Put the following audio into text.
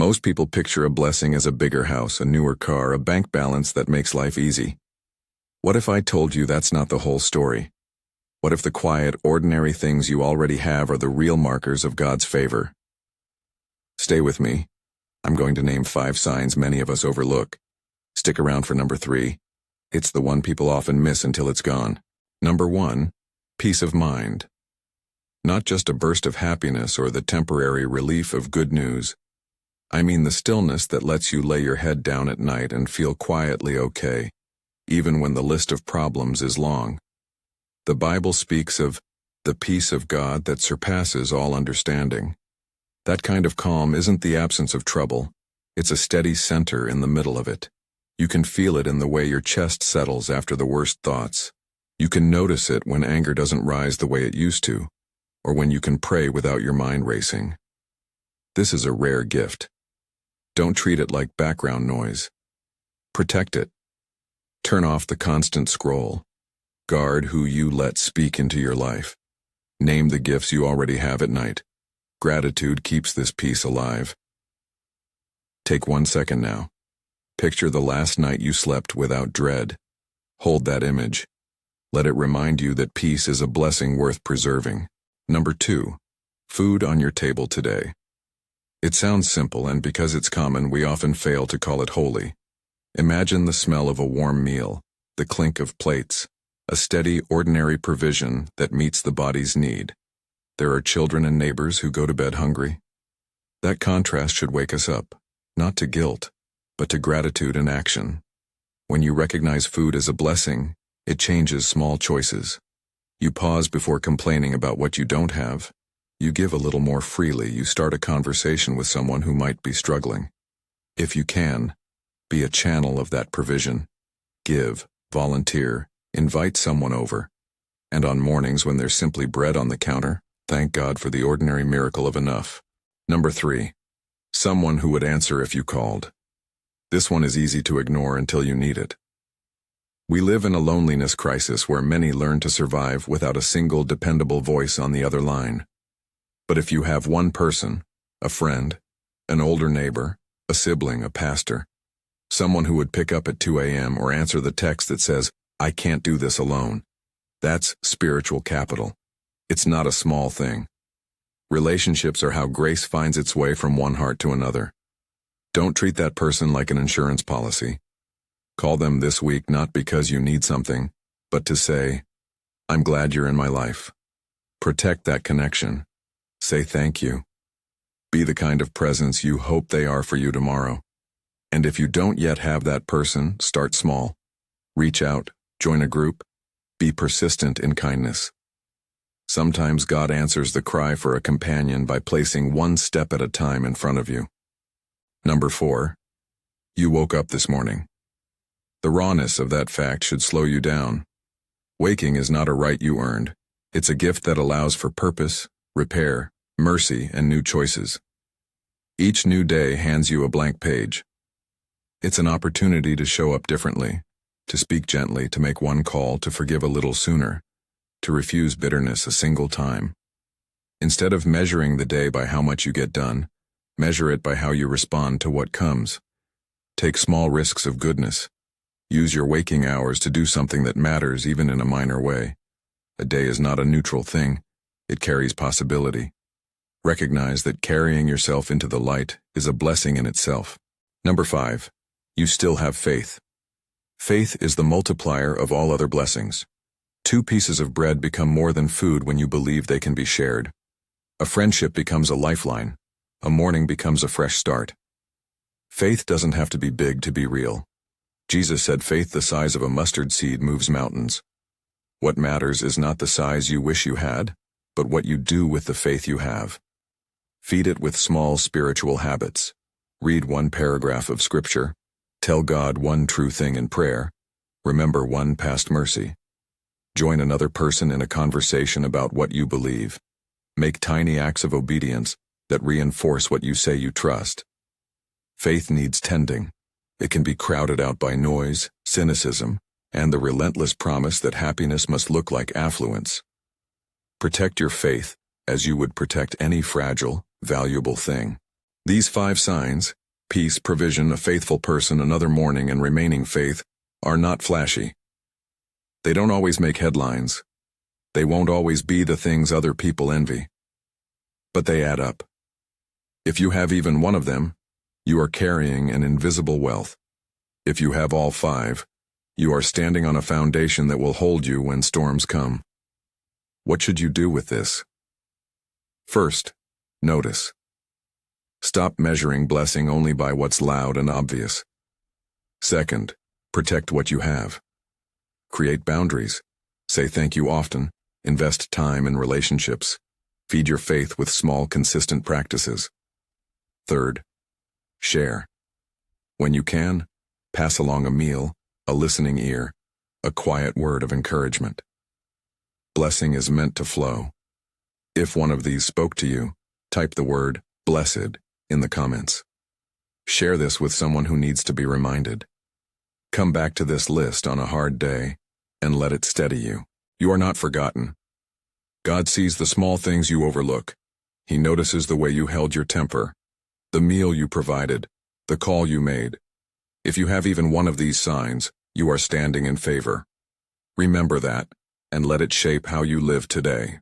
Most people picture a blessing as a bigger house, a newer car, a bank balance that makes life easy. What if I told you that's not the whole story? What if the quiet, ordinary things you already have are the real markers of God's favor? Stay with me. I'm going to name 5 signs many of us overlook. Stick around for number 3. It's the one people often miss until it's gone. Number 1, peace of mind. Not just a burst of happiness or the temporary relief of good news. I mean the stillness that lets you lay your head down at night and feel quietly okay, even when the list of problems is long. The Bible speaks of the peace of God that surpasses all understanding. That kind of calm isn't the absence of trouble, it's a steady center in the middle of it. You can feel it in the way your chest settles after the worst thoughts. You can notice it when anger doesn't rise the way it used to, or when you can pray without your mind racing. This is a rare gift. Don't treat it like background noise. Protect it. Turn off the constant scroll. Guard who you let speak into your life. Name the gifts you already have at night. Gratitude keeps this peace alive. Take 1 second now. Picture the last night you slept without dread. Hold that image. Let it remind you that peace is a blessing worth preserving. Number 2, food on your table today. It sounds simple, and because it's common, we often fail to call it holy. Imagine the smell of a warm meal, the clink of plates, a steady, ordinary provision that meets the body's need. There are children and neighbors who go to bed hungry. That contrast should wake us up, not to guilt, but to gratitude and action. When you recognize food as a blessing, it changes small choices. You pause before complaining about what you don't have. You give a little more freely. You start a conversation with someone who might be struggling. If you can, be a channel of that provision. Give, volunteer, invite someone over. And on mornings when there's simply bread on the counter, thank God for the ordinary miracle of enough. Number 3, someone who would answer if you called. This one is easy to ignore until you need it. We live in a loneliness crisis where many learn to survive without a single dependable voice on the other line. But if you have one person, a friend, an older neighbor, a sibling, a pastor, someone who would pick up at 2 a.m. or answer the text that says, "I can't do this alone," that's spiritual capital. It's not a small thing. Relationships are how grace finds its way from one heart to another. Don't treat that person like an insurance policy. Call them this week not because you need something, but to say, "I'm glad you're in my life." Protect that connection. Say thank you. Be the kind of presence you hope they are for you tomorrow. And if you don't yet have that person, start small. Reach out, join a group, be persistent in kindness. Sometimes God answers the cry for a companion by placing one step at a time in front of you. Number 4, you woke up this morning. The rawness of that fact should slow you down. Waking is not a right you earned. It's a gift that allows for purpose, repair, mercy, and new choices. Each new day hands you a blank page. It's an opportunity to show up differently, to speak gently, to make one call, to forgive a little sooner, to refuse bitterness a single time. Instead of measuring the day by how much you get done, measure it by how you respond to what comes. Take small risks of goodness. Use your waking hours to do something that matters, even in a minor way. A day is not a neutral thing. It carries possibility. Recognize that carrying yourself into the light is a blessing in itself. Number 5, you still have faith. Faith is the multiplier of all other blessings. 2 pieces of bread become more than food when you believe they can be shared. A friendship becomes a lifeline. A morning becomes a fresh start. Faith doesn't have to be big to be real. Jesus said faith the size of a mustard seed moves mountains. What matters is not the size you wish you had, but what you do with the faith you have. Feed it with small spiritual habits. Read 1 paragraph of scripture. Tell God one true thing in prayer. Remember one past mercy. Join another person in a conversation about what you believe. Make tiny acts of obedience that reinforce what you say you trust. Faith needs tending. It can be crowded out by noise, cynicism, and the relentless promise that happiness must look like affluence. Protect your faith as you would protect any fragile, valuable thing. These 5 signs, peace, provision, a faithful person, another morning, and remaining faith, are not flashy. They don't always make headlines. They won't always be the things other people envy. But they add up. If you have even one of them, you are carrying an invisible wealth. If you have all 5, you are standing on a foundation that will hold you when storms come. What should you do with this? First, notice. Stop measuring blessing only by what's loud and obvious. Second, protect what you have. Create boundaries. Say thank you often. Invest time in relationships. Feed your faith with small, consistent practices. Third, share. When you can, pass along a meal, a listening ear, a quiet word of encouragement. Blessing is meant to flow. If one of these spoke to you, type the word blessed in the comments. Share this with someone who needs to be reminded. Come back to this list on a hard day and let it steady you. You are not forgotten. God sees the small things you overlook. He notices the way you held your temper, the meal you provided, the call you made. If you have even one of these signs, you are standing in favor. Remember that, and let it shape how you live today.